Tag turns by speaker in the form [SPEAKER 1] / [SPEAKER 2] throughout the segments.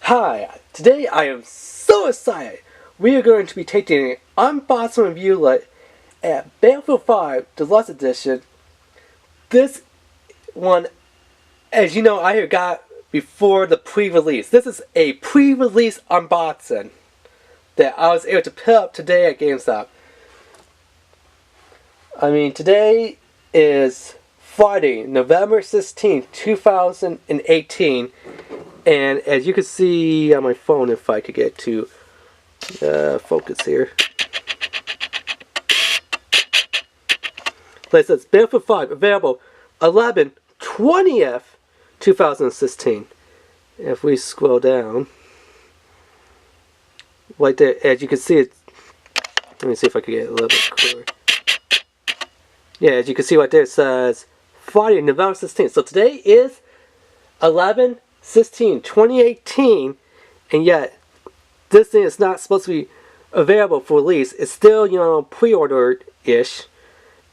[SPEAKER 1] Hi, today I am so excited. We are going to be taking an unboxing review look at Battlefield 5 Deluxe Edition. This one, as you know, I got before the pre-release. This is a pre-release unboxing that I was able to pick up today at GameStop. I mean, today is Friday, November 16th, 2018. And as you can see on my phone, if I could get to focus here. It says Battlefield 5 available 11/20th, 2016. If we scroll down, right there, as you can see, it. Let me see if I can get a little bit clearer. Yeah, as you can see right there, it says Friday, November 16th. So today is 11/16/2018, and yet this thing is not supposed to be available for release. It's still, you know, pre-ordered-ish,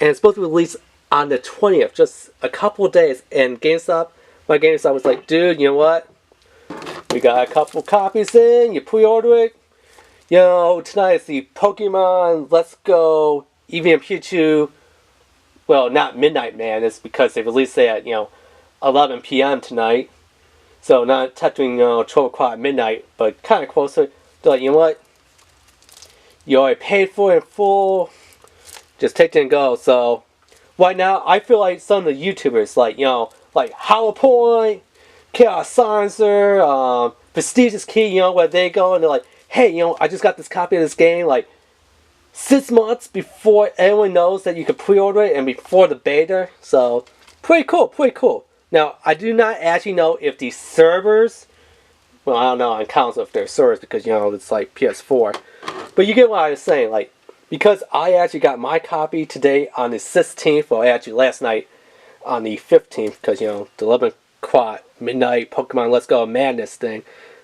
[SPEAKER 1] and it's supposed to be released on the 20th, just a couple of days. And GameStop, my GameStop was like, dude, you know what? We got a couple copies in, you pre-order it. You know, tonight is the Pokemon Let's Go EVM Pikachu. Well, not Midnight Madness, because they released it at, 11 p.m. tonight. So not technically, 12 o'clock midnight, but kind of closer. They're like, you know what? You already paid for it in full. Just take it and go. So right now, I feel like some of the YouTubers, like HolloPoint, Chaos Silencer, Prestigious Key, where they go and they're like, hey, I just got this copy of this game, like 6 months before anyone knows that you can pre-order it and before the beta. So pretty cool, pretty cool. Now, I do not actually know if the servers, well, I don't know on console if they're servers because, it's like PS4. But you get what I was saying, like, because I actually got my copy today on the 16th, well, actually last night on the 15th, because, the 11 o'clock midnight Pokemon Let's Go Madness thing.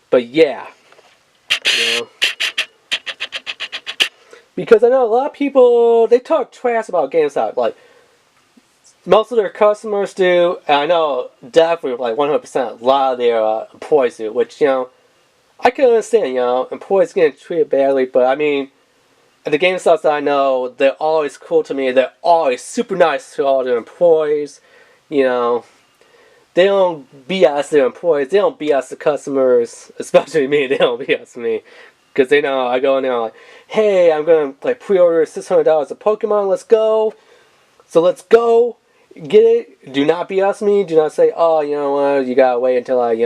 [SPEAKER 1] But yeah, because I know a lot of people, they talk trash about GameStop, like, most of their customers do, and I know definitely like 100% a lot of their employees do, which, I can understand, employees getting treated badly, but I mean, at the GameStops that I know, they're always cool to me, they're always super nice to all their employees, they don't BS their employees, they don't BS the customers, especially me, they don't BS me, because they know I go in there like, hey, I'm going to like pre-order $600 of Pokemon, let's go, so let's go. Get it? Do not BS me. Do not say, oh, you know what, you gotta wait until like,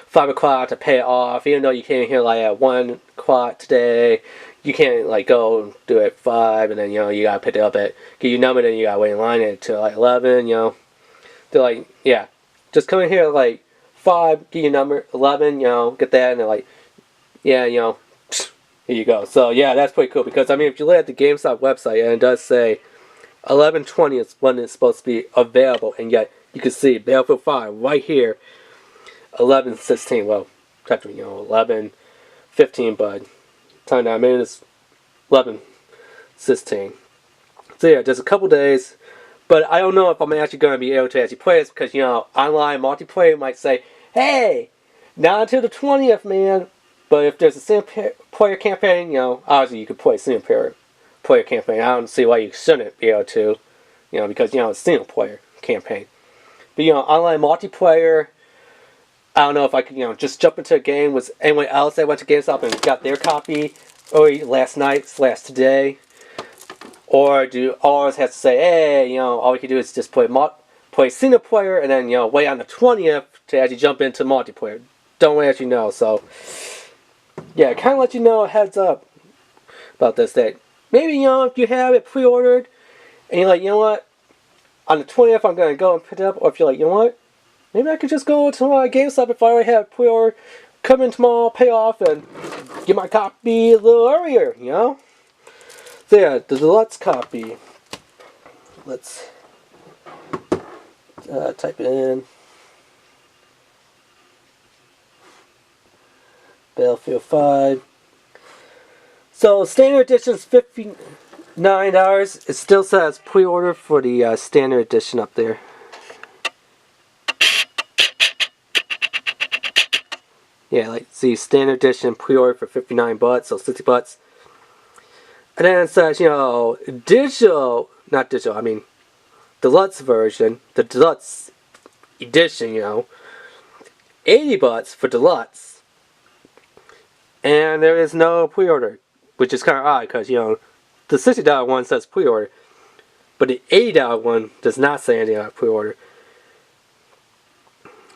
[SPEAKER 1] 5 o'clock to pay it off. Even though you came here like at 1 o'clock today, you can't like go do it at 5 and then, you gotta pick it up at, get your number, then you gotta wait in line until like 11, They're like, yeah, just come in here at like 5, get your number, 11, get that, and they're like, yeah, here you go. So yeah, that's pretty cool because, I mean, if you look at the GameStop website, and it does say 11/20 is when it's supposed to be available, and yet you can see Battlefield 5 right here, 11/16. Well, technically, 11/15, but time now, I mean, it's 11/16. So yeah, just a couple days, but I don't know if I'm actually going to be able to actually play this because, online multiplayer might say, hey, not until the 20th, man. But if there's a single player campaign, obviously you could play single player campaign. I don't see why you shouldn't be able to, because, it's a single player campaign. But, online multiplayer, I don't know if I could, just jump into a game with anyone else that went to GameStop and got their copy early last night / today. Or do always have to say, hey, all we can do is just play single player and then, wait on the 20th to actually jump into multiplayer. Don't actually know, so yeah, kind of let you know a heads up about this that maybe, if you have it pre-ordered and you're like, what, on the 20th I'm going to go and pick it up, or if you're like, what, maybe I could just go to my GameStop if I already have pre-order, come in tomorrow, pay off, and get my copy a little earlier, So yeah, the deluxe copy. Let's type it in. Battlefield 5. So standard edition is $59. It still says pre-order for the standard edition up there. Yeah, like the standard edition pre-order for $59, so $60. And then it says, you know, deluxe version, the deluxe edition, you know, $80 for deluxe. And there is no pre-order, which is kind of odd because, you know, the $60 one says pre-order, but the $80 one does not say anything about pre-order,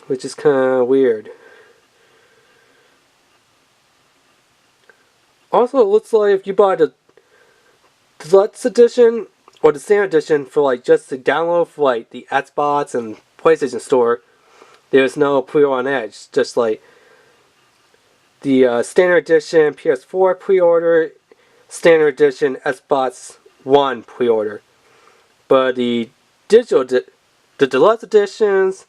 [SPEAKER 1] which is kind of weird. Also, it looks like if you buy the deluxe edition or the standard edition for like just the download for like the Xbox and PlayStation Store, there's no pre-order on that. It's just like the standard edition PS4 pre-order, standard edition Xbox One pre-order. But the the deluxe editions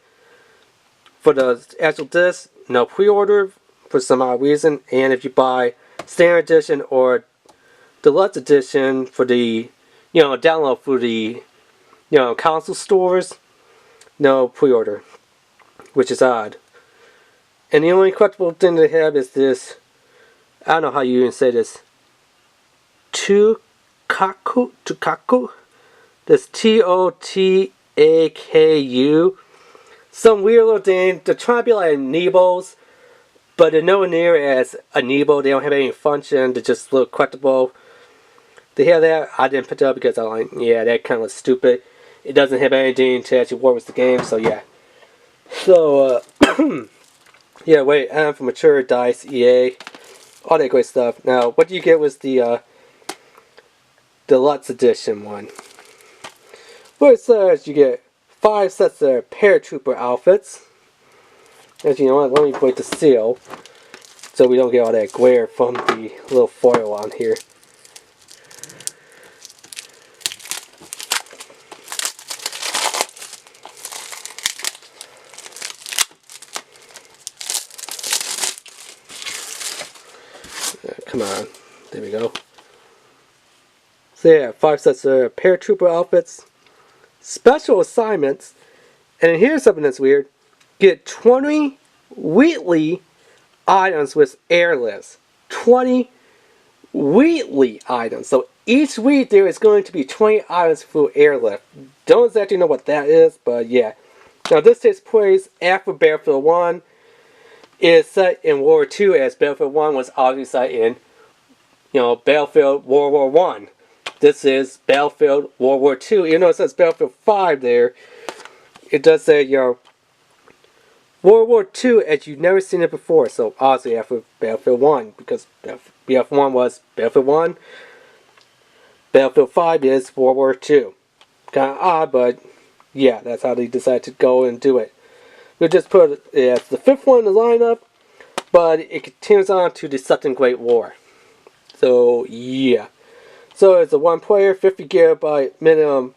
[SPEAKER 1] for the actual disc, no pre-order for some odd reason. And if you buy standard edition or deluxe edition for the, you know, download for the, you know, console stores, no pre-order, which is odd. And the only collectible thing they have is this, I don't know how you even say this, Tukaku, this Totaku, some weird little thing. They're trying to be like amiibos, but they're nowhere near as amiibo. They don't have any function. They're just a little collectible. They have that. I didn't pick it up because I'm like, yeah, that kind of looks stupid. It doesn't have anything to actually work with the game, so yeah. So, yeah, wait, I'm for Mature, DICE, EA, all that great stuff. Now, what you get was the Deluxe Edition one. Where it says you get 5 sets of paratrooper outfits. As you know what, let me break the seal so we don't get all that glare from the little foil on here. Come on, there we go. So yeah, 5 sets of paratrooper outfits, special assignments, and here's something that's weird. Get 20 weekly items with airlifts. 20 weekly items. So each week there is going to be 20 items for airlift. Don't exactly know what that is, but yeah. Now this takes place after Battlefield 1. It is set in World War II, as Battlefield 1 was obviously set in, you know, Battlefield World War 1. This is Battlefield World War II. Even though it says Battlefield 5 there, it does say, you know, World War II as you've never seen it before. So obviously after Battlefield 1, because Battlefield 1 was Battlefield 1, Battlefield 5 is World War II. Kind of odd, but yeah, that's how they decided to go and do it. We'll just put it as the 5th one in the lineup, but it continues on to the Second Great War. So yeah. So it's a 1-player, 50 GB minimum,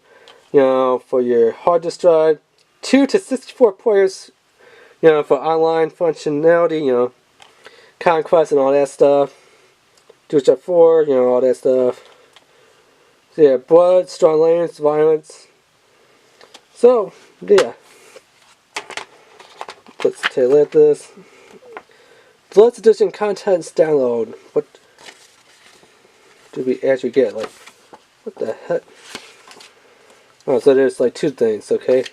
[SPEAKER 1] you know, for your hard disk drive. 2 to 64 players, you know, for online functionality, you know, conquest and all that stuff. DualShock 4, you know, all that stuff. So yeah, blood, strong lanes, violence. So yeah. Let's take a look at this. Deluxe Edition contents download. What do we actually get? Like, what the heck? Oh, so there's like 2 things, okay?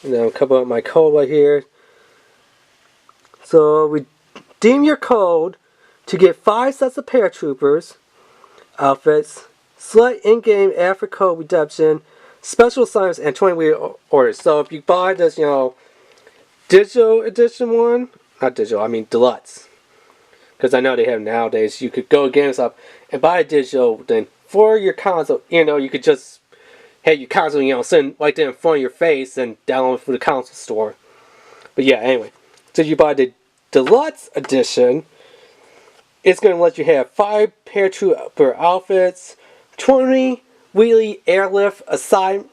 [SPEAKER 1] And then I'll cover up my code right here. So, redeem your code to get 5 sets of paratroopers outfits. Select in-game after code redemption, special assignments, and 20-week orders. So, if you buy this, you know, digital edition one, not digital, I mean deluxe. Because I know they have nowadays, you could go to GameStop and buy a digital, then for your console, you know, you could just have your console, you know, sitting right there in front of your face and download from the console store. But yeah, anyway. So you buy the deluxe edition, it's going to let you have 5 paratrooper outfits, 20 weekly airlift aside,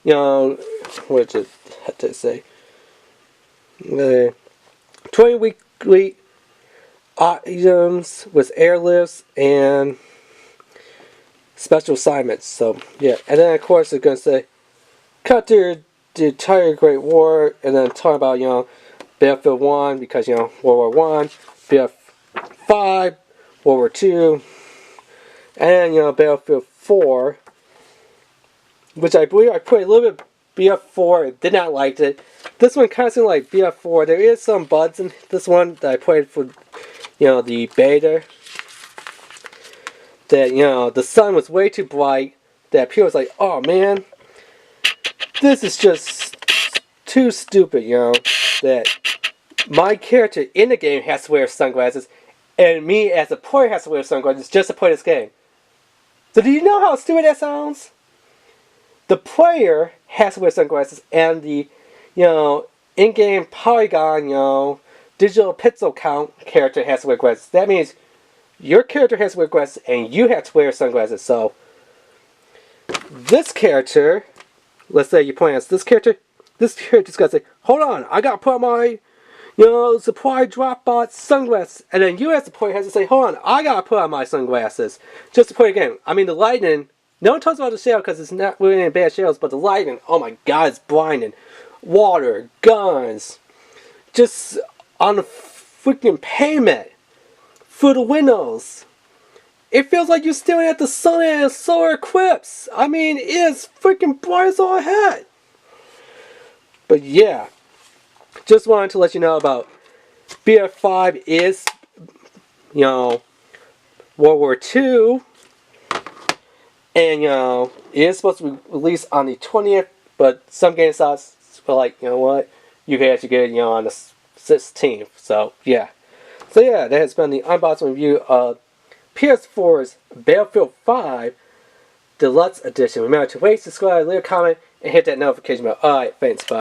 [SPEAKER 1] you know, what did I say? 20 weekly items with airlifts and special assignments. So yeah, and then of course it's going to say cut through the entire Great War, and then talk about, you know, Battlefield 1 because, you know, World War 1, Battlefield 5, World War 2, and, you know, Battlefield 4, which I believe I put a little bit BF4, did not like it. This one kind of seemed like BF4. There is some bugs in this one that I played for, you know, the beta. That, you know, the sun was way too bright. That people was like, oh man, this is just too stupid, you know. That my character in the game has to wear sunglasses, and me as a player has to wear sunglasses just to play this game. So do you know how stupid that sounds? The player has to wear sunglasses, and the, you know, in-game polygon, you know, digital pixel count character has to wear glasses. That means your character has to wear glasses, and you have to wear sunglasses. So this character, let's say you're playing as this character's got to say, hold on, I got to put on my, you know, supply drop bot sunglasses. And then you as the player has to say, hold on, I got to put on my sunglasses just to play the game. I mean, the lightning, no one talks about the shadow because it's not really any bad shadows, but the lightning, oh my god, it's blinding. Water, guns, just on the freaking pavement, through the windows. It feels like you're staring at the sun and a solar eclipse. I mean, it is freaking bright as all heck. But yeah, just wanted to let you know about BF5 is, you know, World War II. And, you know, it is supposed to be released on the 20th, but some GameStops were like, you know what, you can actually get it, you know, on the 16th. So, yeah. So, yeah, that has been the unboxing review of PS4's Battlefield 5 Deluxe Edition. Remember to rate, subscribe, leave a comment, and hit that notification bell. Alright, thanks, bye.